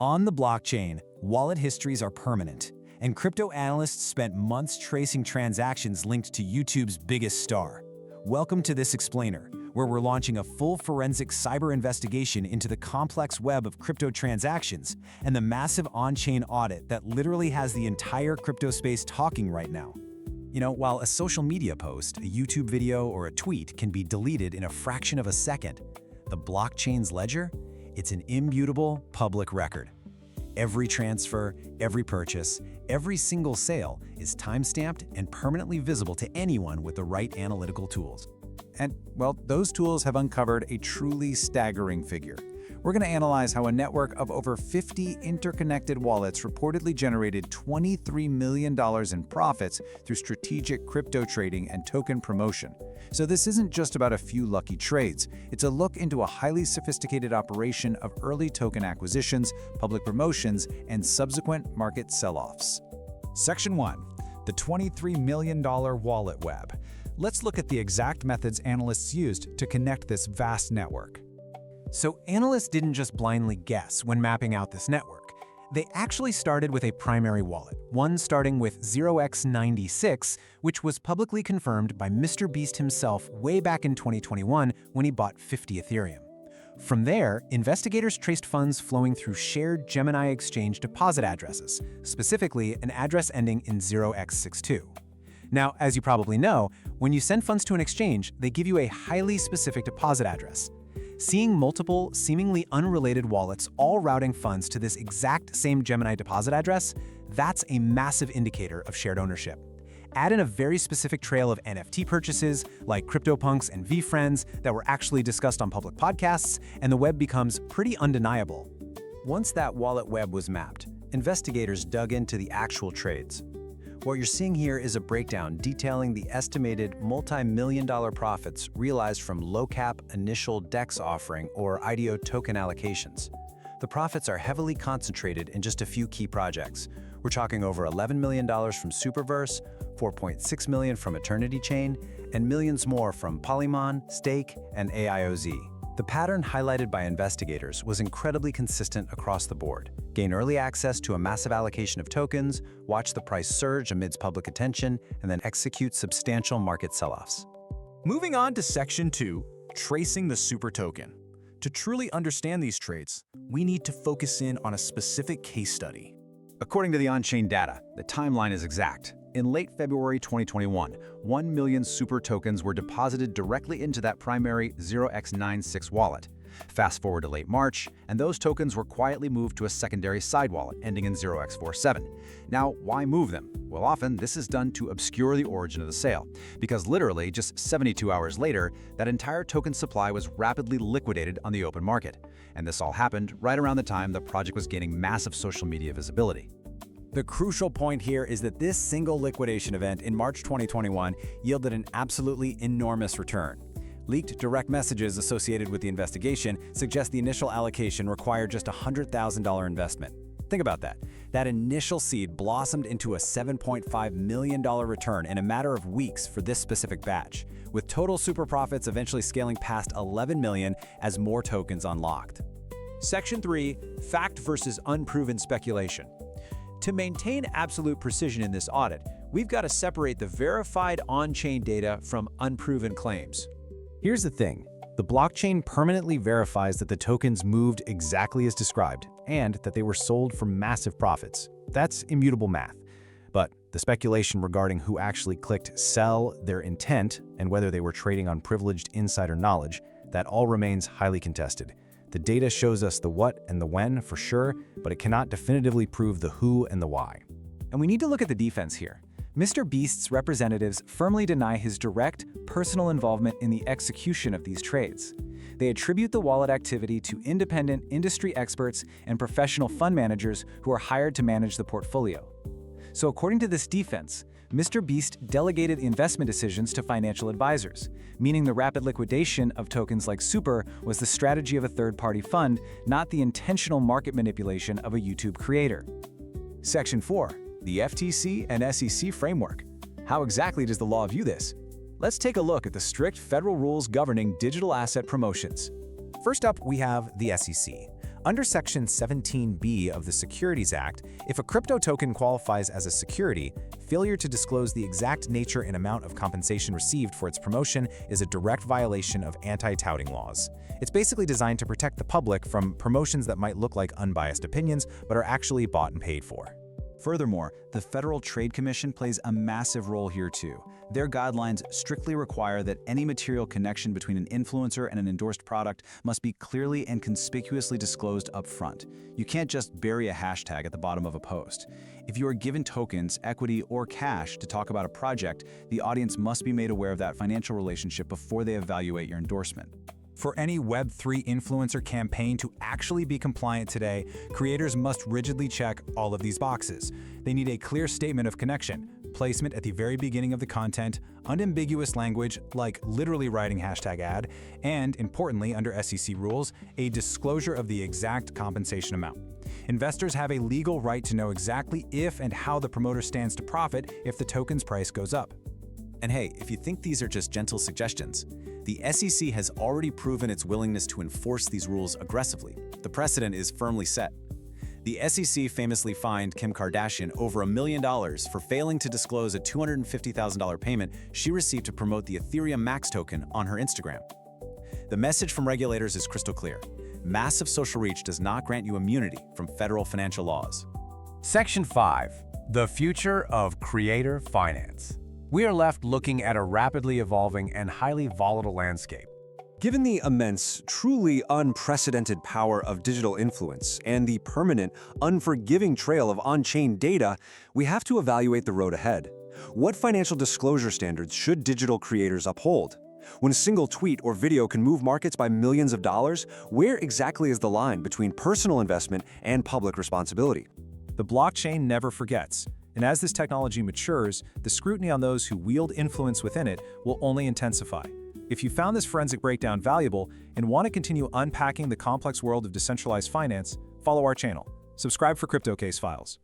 On the blockchain, wallet histories are permanent, and crypto analysts spent months tracing transactions linked to YouTube's biggest star. Welcome to this explainer, where we're launching a full forensic cyber investigation into the complex web of crypto transactions and the massive on-chain audit that literally has the entire crypto space talking right now. While a social media post, a YouTube video, or a tweet can be deleted in a fraction of a second, the blockchain's ledger? It's an immutable public record. Every transfer, every purchase, every single sale is timestamped and permanently visible to anyone with the right analytical tools. And, well, those tools have uncovered a truly staggering figure. We're going to analyze how a network of over 50 interconnected wallets reportedly generated $23 million in profits through strategic crypto trading and token promotion. So this isn't just about a few lucky trades. It's a look into a highly sophisticated operation of early token acquisitions, public promotions, and subsequent market sell-offs. Section 1. The $23 million wallet web. Let's look at the exact methods analysts used to connect this vast network. So analysts didn't just blindly guess when mapping out this network. They actually started with a primary wallet, one starting with 0x96, which was publicly confirmed by MrBeast himself way back in 2021 when he bought 50 Ethereum. From there, investigators traced funds flowing through shared Gemini exchange deposit addresses, specifically an address ending in 0x62. Now, as you probably know, when you send funds to an exchange, they give you a highly specific deposit address. Seeing multiple, seemingly unrelated wallets all routing funds to this exact same Gemini deposit address, that's a massive indicator of shared ownership. Add in a very specific trail of NFT purchases, like CryptoPunks and VFriends, that were actually discussed on public podcasts, and the web becomes pretty undeniable. Once that wallet web was mapped, investigators dug into the actual trades. What you're seeing here is a breakdown detailing the estimated multi-million-dollar profits realized from low-cap initial DEX offering or IDO token allocations. The profits are heavily concentrated in just a few key projects. We're talking over $11 million from Superverse, $4.6 million from Eternity Chain, and millions more from Polymon, Stake, and AIOZ. The pattern highlighted by investigators was incredibly consistent across the board. Gain early access to a massive allocation of tokens, watch the price surge amidst public attention, and then execute substantial market sell-offs. Moving on to Section 2, Tracing the Super Token. To truly understand these trades, we need to focus in on a specific case study. According to the on-chain data, the timeline is exact. In late February 2021, 1 million super tokens were deposited directly into that primary 0x96 wallet. Fast forward to late March, and those tokens were quietly moved to a secondary side wallet ending in 0x47. Now, why move them? Well, often this is done to obscure the origin of the sale, because literally just 72 hours later, that entire token supply was rapidly liquidated on the open market. And this all happened right around the time the project was gaining massive social media visibility. The crucial point here is that this single liquidation event in March 2021 yielded an absolutely enormous return. Leaked direct messages associated with the investigation suggest the initial allocation required just a $100,000 investment. Think about that. That initial seed blossomed into a $7.5 million return in a matter of weeks for this specific batch, with total super profits eventually scaling past $11 million as more tokens unlocked. Section 3, Fact versus Unproven Speculation. To maintain absolute precision in this audit, we've got to separate the verified on-chain data from unproven claims. Here's the thing. The blockchain permanently verifies that the tokens moved exactly as described and that they were sold for massive profits. That's immutable math. But the speculation regarding who actually clicked sell, their intent, and whether they were trading on privileged insider knowledge, that all remains highly contested. The data shows us the what and the when for sure, but it cannot definitively prove the who and the why. And we need to look at the defense here. MrBeast's representatives firmly deny his direct, personal involvement in the execution of these trades. They attribute the wallet activity to independent industry experts and professional fund managers who are hired to manage the portfolio. So according to this defense, MrBeast delegated the investment decisions to financial advisors, meaning the rapid liquidation of tokens like Super was the strategy of a third-party fund, not the intentional market manipulation of a YouTube creator. Section 4. The FTC and SEC framework. How exactly does the law view this? Let's take a look at the strict federal rules governing digital asset promotions. First up, we have the SEC. Under Section 17B of the Securities Act, if a crypto token qualifies as a security, failure to disclose the exact nature and amount of compensation received for its promotion is a direct violation of anti-touting laws. It's basically designed to protect the public from promotions that might look like unbiased opinions but are actually bought and paid for. Furthermore, the Federal Trade Commission plays a massive role here too. Their guidelines strictly require that any material connection between an influencer and an endorsed product must be clearly and conspicuously disclosed up front. You can't just bury a hashtag at the bottom of a post. If you are given tokens, equity, or cash to talk about a project, the audience must be made aware of that financial relationship before they evaluate your endorsement. For any Web3 influencer campaign to actually be compliant today, creators must rigidly check all of these boxes. They need a clear statement of connection, placement at the very beginning of the content, unambiguous language like literally writing #ad, and, importantly, under SEC rules, a disclosure of the exact compensation amount. Investors have a legal right to know exactly if and how the promoter stands to profit if the token's price goes up. And hey, if you think these are just gentle suggestions, the SEC has already proven its willingness to enforce these rules aggressively. The precedent is firmly set. The SEC famously fined Kim Kardashian over $1 million for failing to disclose a $250,000 payment she received to promote the Ethereum Max token on her Instagram. The message from regulators is crystal clear. Massive social reach does not grant you immunity from federal financial laws. Section 5. The future of creator finance. We are left looking at a rapidly evolving and highly volatile landscape. Given the immense, truly unprecedented power of digital influence and the permanent, unforgiving trail of on-chain data, we have to evaluate the road ahead. What financial disclosure standards should digital creators uphold? When a single tweet or video can move markets by millions of dollars, where exactly is the line between personal investment and public responsibility? The blockchain never forgets, and as this technology matures, the scrutiny on those who wield influence within it will only intensify. If you found this forensic breakdown valuable and want to continue unpacking the complex world of decentralized finance, follow our channel. Subscribe for Crypto Case Files.